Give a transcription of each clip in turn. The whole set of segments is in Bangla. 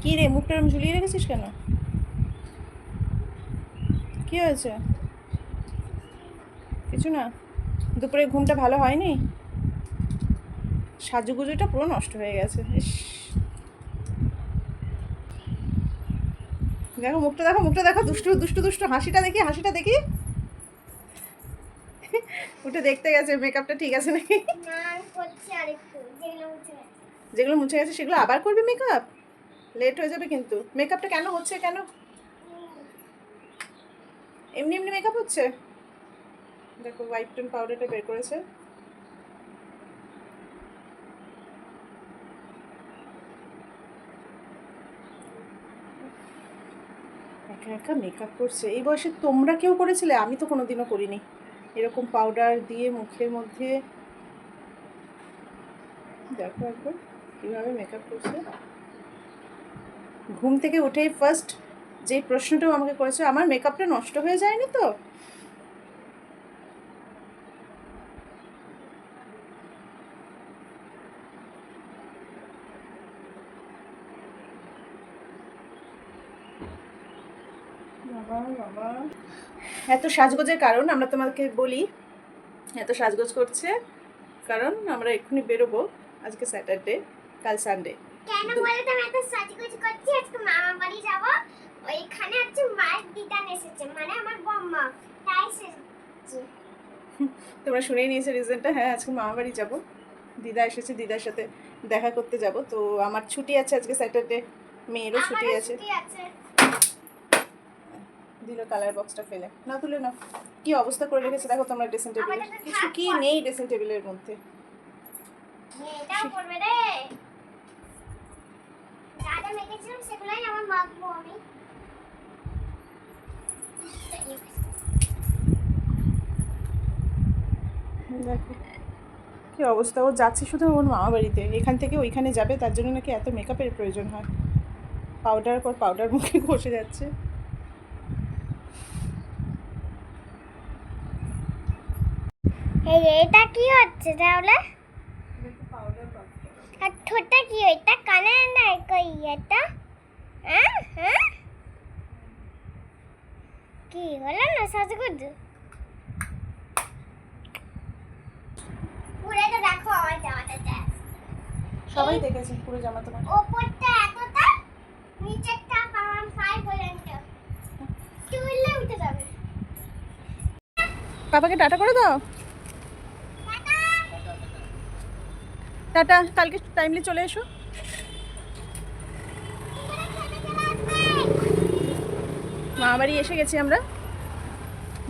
কি রে, মুখটা এরকম ঝুলিয়ে রেখেছিস কেন? কি হয়েছে? কিছু না। দুপুরে ঘুমটা ভালো হয়নি? সাজুগুজুটা পুরো নষ্ট হয়ে গেছে। ইস, দেখো মুখটা, দেখো মুখটা, দেখো দুষ্টু দুষ্টু দুষ্টু হাসিটা দেখি, হাসিটা দেখি। উঠে দেখতে গেছে মেকআপটা ঠিক আছে নাকি। যেগুলো মুছে গেছে সেগুলো আবার করবি মেকআপ? লেট হয়ে যাবে কিন্তু। মেকআপটা কেন হচ্ছে, কেন এমনি এমনি মেকআপ হচ্ছে? দেখো হোয়াইট টোন পাউডারটা বের করেছে। একা একা মেকআপ করছে এই বয়সে। তোমরা কেউ করেছিলে? আমি তো কোনোদিনও করিনি এরকম পাউডার দিয়ে মুখের মধ্যে। দেখো একবার কীভাবে মেকআপ করছে। ঘুম থেকে উঠেই ফার্স্ট যে প্রশ্নটাও আমাকে করেছে, আমার মেকআপটা নষ্ট হয়ে যায়নি তো? বাবা বাবা, এত সাজগোজের কারণ আমরা তোমাকে বলি, এত সাজগোজ করছে কারণ আমরা এক্ষুনি বেরোবো। আজকে স্যাটারডে, কাল সানডে। কেন বলে তো আমি এত সাজগোজ করছি? আজকে মামা বাড়ি যাব, ওইখানে হচ্ছে মায়ের দিদান এসেছে, মানে আমার বম্মা, তাই এসেছে। তোমরা শুনেই নিয়েছো রিজনটা। হ্যাঁ, আজকে মামা বাড়ি যাবো, দিদা এসেছে, দিদার সাথে দেখা করতে যাব। তো আমার ছুটি আছে আজকে স্যাটারডে, মেয়েরও ছুটি আছে। দিল কালার বক্সটা ফেলে, না তুলে না। কি অবস্থা করে রেখেছে দেখো তোমরা ড্রেসিং টেবিলে, কিছু কি নেই ড্রেসিং টেবিলের মধ্যে। এটাও করবে রে, যা যা মেখেছিলাম সেগুলাই আমার মাখবো আমি। দেখো কি অবস্থা। ও যাচ্ছে শুধু ওর মামা বাড়িতে, এখান থেকে ওইখানে যাবে, তার জন্য নাকি এত মেকআপের প্রয়োজন হয়। পাউডার পর পাউডার মুখে ঘষে যাচ্ছে। এটা কি হচ্ছে তাহলে? আর ঠোঁটটা কি, এটা কানে না কই এটা? হ্যাঁ হ্যাঁ, কি হলো না সাজগোজ? পুরো এটা দেখো আমার জামাটা, সবাই দেখেছে পুরো জামা তোমার। ওপরটা এতটা, নিচেরটা আমার 5 পর্যন্ত, তুললে উঠে যাবে। পাপাকে টাটা করে দাও। টাটা, কালকে টাইমলি চলে এসো। মামা বাড়ি এসে গেছি আমরা।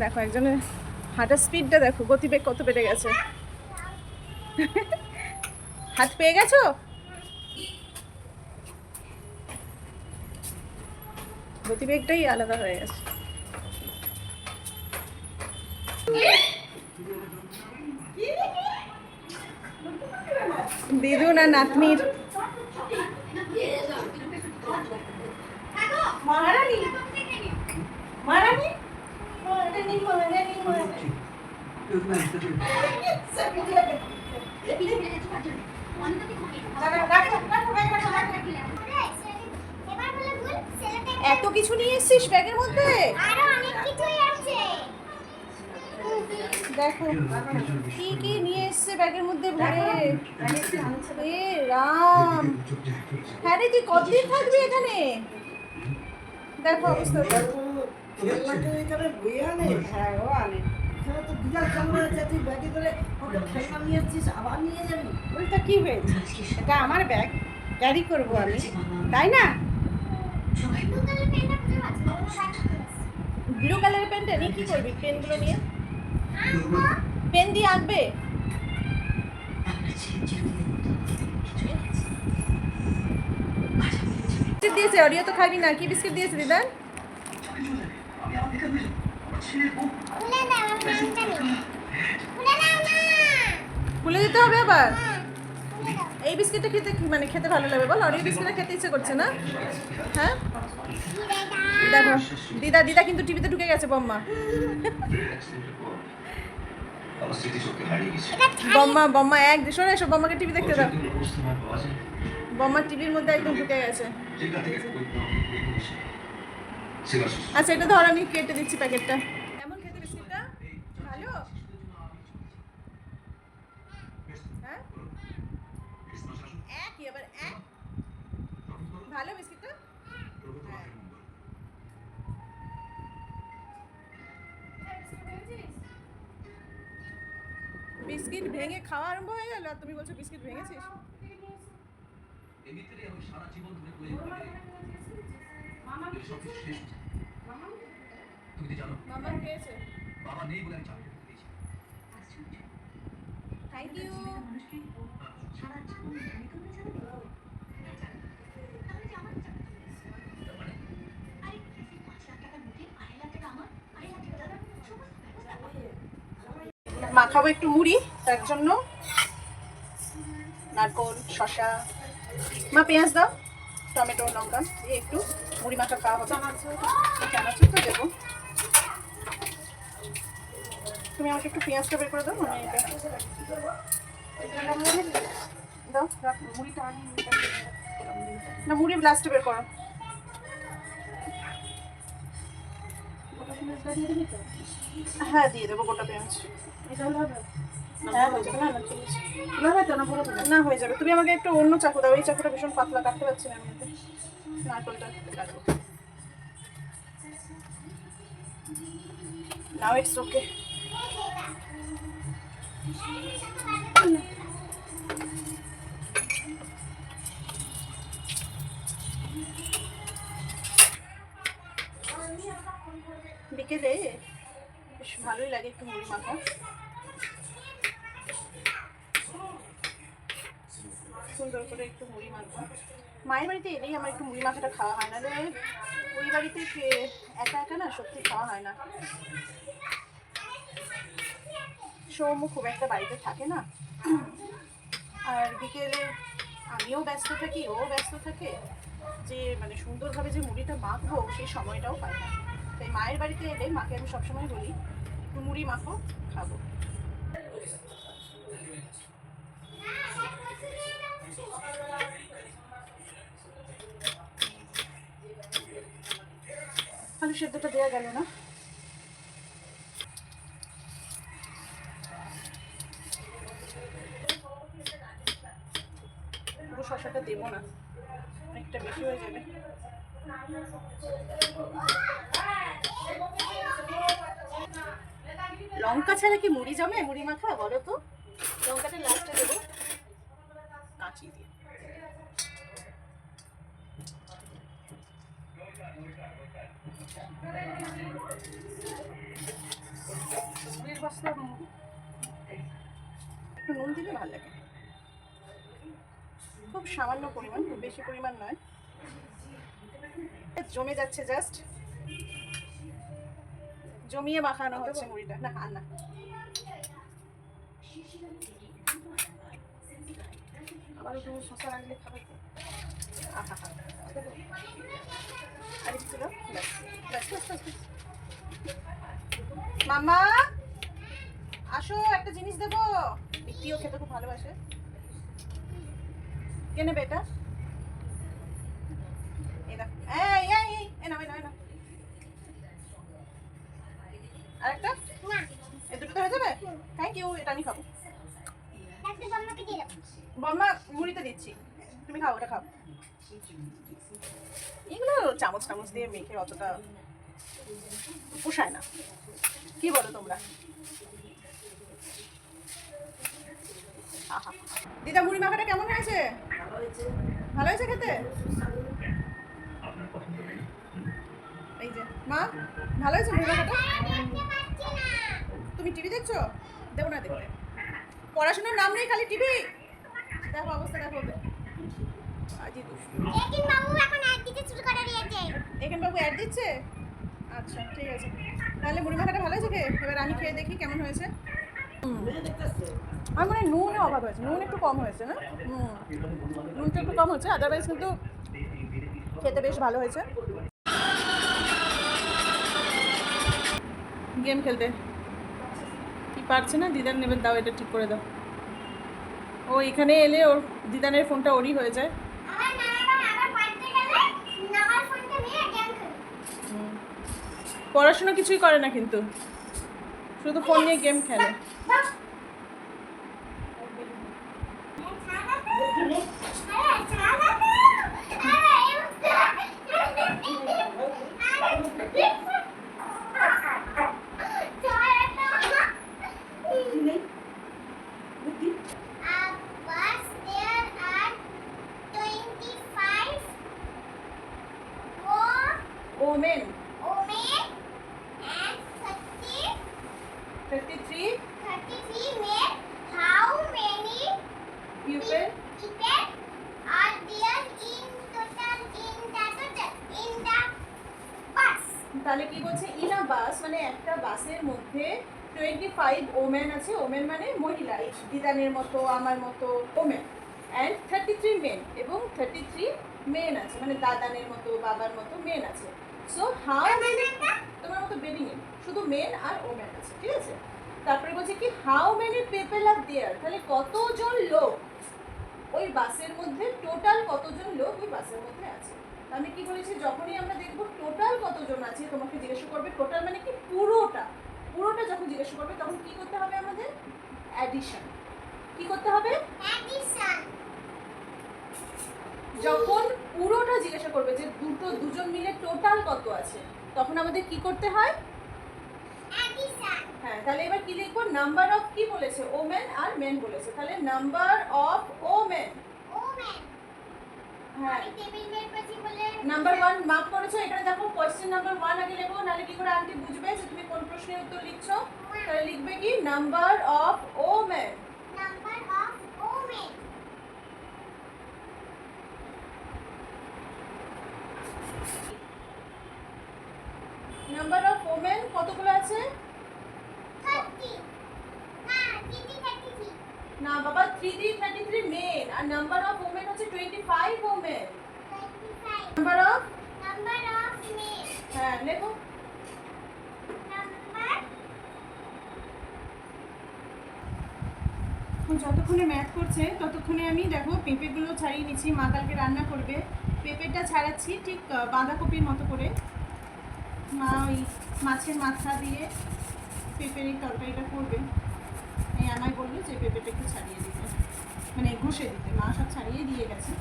দেখো একজনের হাঁটার স্পিডটা দেখো, গতিবেগ কত বেড়ে গেছে। হাত পেয়ে গেছো? গতিবেগটাই আলাদা হয়ে গেছে। দিদুন আর নাতনির মহারানী, মহারানী এত কিছু নিয়ে এসছিস ব্যাগের মধ্যে? আরো অনেক কিছুই আছে, দেখো কি কি নিয়ে এসছে ব্যাগের মধ্যে ভরে। এ রাম, হ্যাঁ রে তুই কতদিন থাকবি এখানে? দেখো অবস্থা। ওইটা কি হয়েছে? এটা আমার ব্যাগ, ক্যারি করবো আমি, তাই না? ব্লু কালারের পেনটা নিয়ে কি করবি? পেনগুলো নিয়ে পেন দিয়ে আঁকবে? বিস্কিট দিয়েছে, অরিও তো খাবি না। কি বিস্কিট দিয়েছে দিদা? খুলে দিতে হবে আবার? এই বিস্কিটটা খেতে মানে খেতে ভালো লাগবে বল? অরিও বিস্কিটটা খেতে ইচ্ছে করছে না? হ্যাঁ দেখো দিদা, দিদা কিন্তু টিভিতে ঢুকে গেছে। বম্মা বম্মা বম্মা এক সরে এসো, বম্মাকে টিভি দেখতে দাও। বম্মার টিভির মধ্যে একদম ঢুকে গেছে। আচ্ছা এটা ধর, আমি কেটে দিচ্ছি প্যাকেটটা। কেমন খেতে বিস্কিটটা? ভালো? হ্যাঁ এক এবার এক ভালো বিস্কিটটা? হ্যাঁ। বিস্কিট ভেঙে খাওয়া আরম্ভ হয়ে গেল আর তুমি বলছো বিস্কিট ভেঙেছিস? এমনিতেই আমি সারা জীবন ধরে করে সবকিছু শেষ হচ্ছে। তুমি তো জানো মামা খেয়েছে। বাবা নেই বলে আমি চাকরি করতে দিয়েছি। Thank you. মাখাবো একটু মুড়ি, তার জন্য নারকোল, শসা, মা পেঁয়াজ দাও, টমেটো, লঙ্কা দিয়ে একটু মুড়ি মাখা খাওয়া হবে। চানাচুর তো দেবো। তুমি আমাকে একটু পেঁয়াজটা বের করে দাও, মানে এটা দাও, মুড়িটা আগে না, মুড়ি লাস্টে বের করো। হ্যাঁ দিয়ে দেবো গোটা পেঁয়াজ। হ্যাঁ হয়ে যাবে, না হয়ে যাবে। তুমি আমাকে একটু অন্য চাকু দাও, এই চাকুটা ভীষণ পাতলা, কাটতে পারছি না আমি এতে। নারকলটা কাটবো। Now it's okay. বিকেলে বেশ ভালোই লাগে একটু মুড়ি মাখা। সুন্দর করে একটু মুড়ি মাখা। মায়ের বাড়িতে এলেই আমার একটু মুড়ি মাখাটা খাওয়া হয় না, ওই বাড়িতে একা একা না সত্যি খাওয়া হয় না। সৌম্য খুব একটা বাড়িতে থাকে না, আর বিকেলে আমিও ব্যস্ত থাকি, ও ব্যস্ত থাকে, যে মানে সুন্দরভাবে যে মুড়িটা মাখবো সেই সময়টাও পাই না। তাই মায়ের বাড়িতে এলে মাকে আমি সবসময় বলি একটু মুড়ি মাখো, খাবো। আলু সেদ্ধটা দেওয়া গেল না। পুরো শসাটা দেবো না, অনেকটা বেশি হয়ে যাবে। লঙ্কা ছাড়া কি মুড়ি জমে? মুড়ি মাখা বলো তো। লঙ্কাটা লাস্টে দেবো কাঁচি দিয়ে। একটু নুন দিলে ভালো লাগে, খুব সামান্য পরিমাণ, খুব বেশি পরিমাণ নয়। জমে যাচ্ছে, জাস্ট জমিয়ে মাখানো হচ্ছে মুড়িটা। না আর না, আবার একটু শসা রাখলে খাবে তো। আহা হা, আর একটু দাও, ব্যাস ব্যাস ব্যাস ব্যাস। মামা আসো, একটা জিনিস দেবো। বিক্রিও খেতে খুব ভালোবাসে। কে নেবে এটা? এই দেখো, এই এই এই এ নাও, এ নাও। আরেকটা? এই দুটোতে হয়ে যাবে? থ্যাংক ইউ, এটা আমি খাবো। বম্মা মুড়িতে দিচ্ছি, তুমি খাও, ওটা খাও। এগুলো চামচ টামচ দিয়ে মেখে অতটা পোষায় না, কি বলো তোমরা? আহা, দিদা মুড়ি মাখাটা কেমন হয়েছে? ভালো হয়েছে খেতে? এই যে মা, ভালো হয়েছে মুড়ি মাখাটা? তুমি টিভি দেখছো? দেবো না দেখতে, পড়াশোনার নাম নেই, খালি টিভি। দেখো অবস্থা, দেখো আজই দুষ্টু। এখান বাবু অ্যাড দিচ্ছে। আচ্ছা ঠিক আছে, তাহলে মুড়ি মাখাটা ভালো হয়েছে খেয়ে? এবার আমি খেয়ে দেখি কেমন হয়েছে। আমার মনে হয় নুনের অভাব হয়েছে, নুন একটু কম হয়েছে না? নুনটা একটু কম হয়েছে, আদারওয়াইজ কিন্তু খেতে বেশ ভালো হয়েছে। গেম খেলতে কি পারছে না, দিদার নেবে, দাও এটা ঠিক করে দাও। ও এখানে এলে ওর দিদানের ফোনটা ওরই হয়ে যায়। পড়াশোনা কিছুই করে না কিন্তু, শুধু ফোন নিয়ে গেম খেলে। ওমেন 33 pupil তাহলে কি বলছে ইন আ বাস মানে একটা বাসের মধ্যে 25 ওমেন আছে, ওমেন মানে মহিলা, এই দিদানের মতো আমার মতো ওমেন, অ্যান্ড 33 মেন এবং 33 মেন আছে মানে দাদানের মতো বাবার মতো মেন আছে। সো হাউ তোমার মতো বেবি নেই, শুধু মেন আর ওমেন আছে, ঠিক আছে। তারপরে বলছে কি হাউ মেনি পিপল আর দেয়ার, তাহলে কতজন লোক ওই বাসের মধ্যে, টোটাল কতজন লোক ওই বাসের মধ্যে আছে। আমি কি বলেছি, যখনই আমরা দেখবো টোটাল কতজন আছে তোমাকে জিজ্ঞাসা করবে, টোটাল মানে কি পুরোটা, পুরোটা যখন জিজ্ঞাসা করবে তখন কি করতে হবে আমাদের, অ্যাডিশন। কি করতে হবে, যখন পুরোটা জিজ্ঞাসা করবে যে দুজন মিলে টোটাল কত আছে, তখন আমাদের কি করতে হয়, হ্যাঁ। তাহলে এবার কি লিখবো, নাম্বার অফ, কি বলেছে ওমেন আর মেন বলেছে, তাহলে নাম্বার অফ ওমেন, হ্যাঁ নাম্বার 1 মার্ক করেছো। এখানে দেখো কোশ্চেন নাম্বার 1 আগে লেখো, নাহলে কি করে আন্টি বুঝবে যে তুমি কোন প্রশ্নের উত্তর লিখছো। তাহলে লিখবে কি number of women, number of women কতগুলো আছে, না বাবা 33 মেন, আর নাম্বার অফ ওমেন হচ্ছে 25 ওমেন। নাম্বার অফ, হ্যাঁ লেখো। যতক্ষণে ম্যাথ করছে ততক্ষণে আমি দেখো পেঁপেগুলো ছাড়িয়ে নিচ্ছি, মা কালকে রান্না করবে। পেঁপেটা ছাড়াচ্ছি ঠিক বাঁধাকপির মতো করে, মা ওই মাছের মাথা দিয়ে পেঁপের এই তরকারিটা করবে। এই আমায় বললো যে পেঁপেটা একটু ছাড়িয়ে দিতে, মানে ঘষে দিতে, মা সব ছাড়িয়ে দিয়ে গেছে,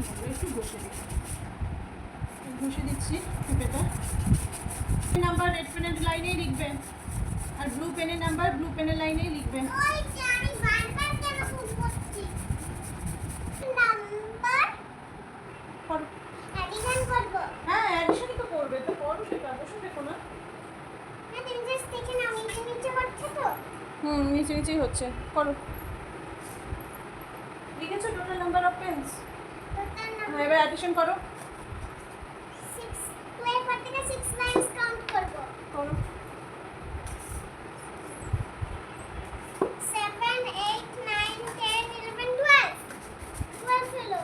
বললো একটু ঘষে দিতে, ঘষে দিচ্ছি পেঁপেটা। নাম্বার রেড পেনের লাইনেই লিখবে, আর ব্লু পেনের নাম্বার ব্লু পেনের লাইনেই লিখবে। হ্যাঁ অ্যাডিশনই তো করবে, তো করো সেটা, বসে দেখো না। নিচে নিচেই হচ্ছে, করো। লিখেছো টোটাল নাম্বার অফ পেন্স, এবার অ্যাডিশন করো, করো। 7, 8, 9, 10, 11, 12 হলো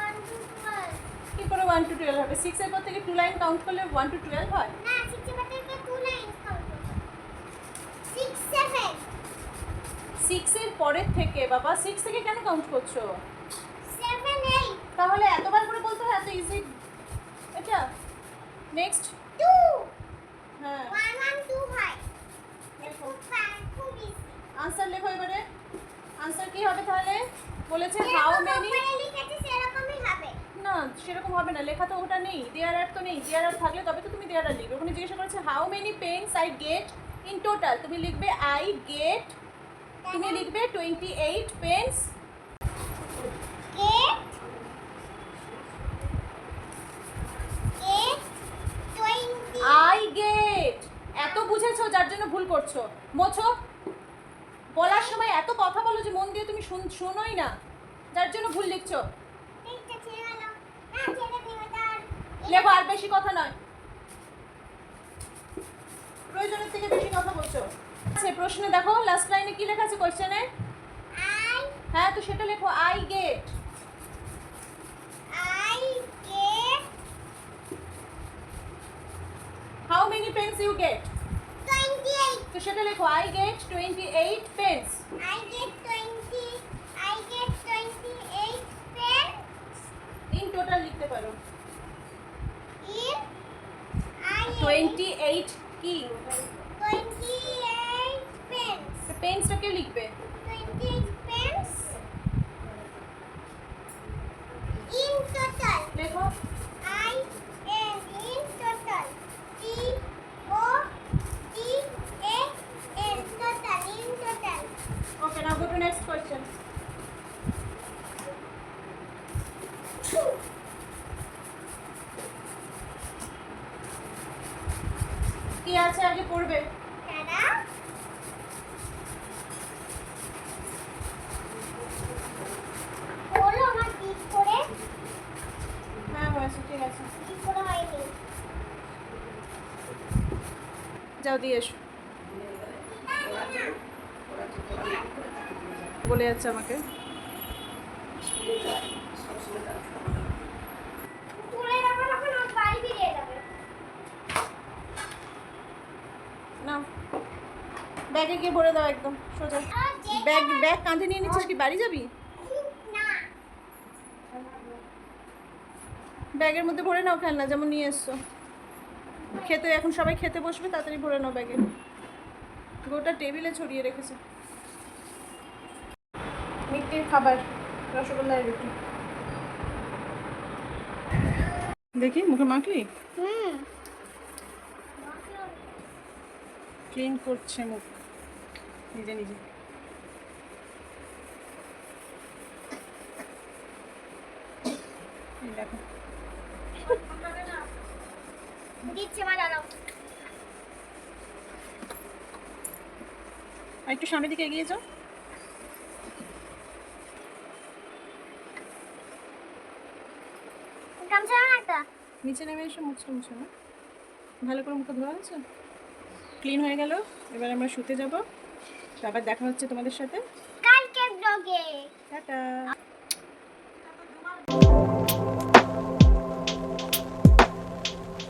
1 to 12 কি করে 1 to 12 হবে? 6 এর পর থেকে 2 লাইন কাউন্ট করলে 1 to 12 হয় না 6 এর থেকে 2 লাইন কাউন্ট করব 6 7 6 এর পরের থেকে, বাবা 6 থেকে কেন কাউন্ট করছো? 7 8 তাহলে এতবার করে বলতে হয়, এত ইজি এটা। নেক্সট 2 হ্যাঁ 1 1 2 হয় খুব ইজি আনসার লেখো এবারে। আনসার কি হবে তাহলে? বলেছে হাউ মেনি, লিখেছি সেরকমই হবে না সেরকম হবে না, লেখা তো ওটা নেই, দেয়ার আর তো নেই, দেয়ার আর থাকলে তবে তো তুমি দেয়ার আর লিখবে। ওখানে জিজ্ঞাসা করেছে how many pens I get in total, তুমি লিখবে আই গেট, তুমি লিখবে 28 পেন্স গেট 20 আই গেট। এত বুঝেছো যার জন্য ভুল করছো, মোছো। বলার সময় এত কথা বলো যে মন দিয়ে তুমি শোনোই না, যার জন্য ভুল লিখছো। এইটা ছেড়ে গেল না ছেড়ে দিও তার লেখো, আর বেশি কথা নয়, প্রয়োজনের থেকে বেশি কথা বলছো। আচ্ছা প্রশ্নে দেখো লাস্ট লাইনে কি লেখা আছে কোশ্চেনে, আই হ্যাঁ তো সেটা লেখো I get. Get how many pens you get, 28 তো সেটা লেখো I get 28 pens. I get 28 pens in total লিখতে পারো, in I 28 কি 28 pence. পেন্সটা কে লিখবে 28 pence in total. লেখো I N in total. T O T A N total in total. Okay now go to next question কি আছে আগে পড়বে Tada. হলো আমার ডিপ করে হ্যাঁ হয়েছে ঠিক আছে ডিপ করে হয়নি। যাও দিয়ে এসো বলে যাচ্ছে আমাকে তুলে যাবে যখন ওর বাড়ি ফিরে যাবে। না ব্যাগে গিয়ে ভরে দাও একদম সোজা আর যে ব্যাগ ব্যাগ কাঁধে নিয়ে নিচ্ছিস কি বাড়ি যাবি না ব্যাগের মধ্যে ভরে নাও খেলনা যেমন নিয়ে এসছো খেতে এখন সবাই খেতে বসবে তাড়াতাড়ি ভরে নাও ব্যাগে গোটা টেবিলে ছড়িয়ে রেখেছে মিষ্টির খাবার রসগোল্লার রুটি দেখি মুখে মাখলি হুম ক্লিন করছে মুখ নিজে নিজে এই দেখো দিচ্ছে মা দাঁড়াও। আর একটু সামনের দিকে এগিয়ে যাও গামছা না একটা নিচে নেমে এসে মুছতে মুছে না ভালো করে মুখে ধোয়া আছে ক্লিন হয়ে গেল এবার আমরা শুতে যাব আবার দেখা হচ্ছে তোমাদের সাথে কালকে ব্লগে টাটা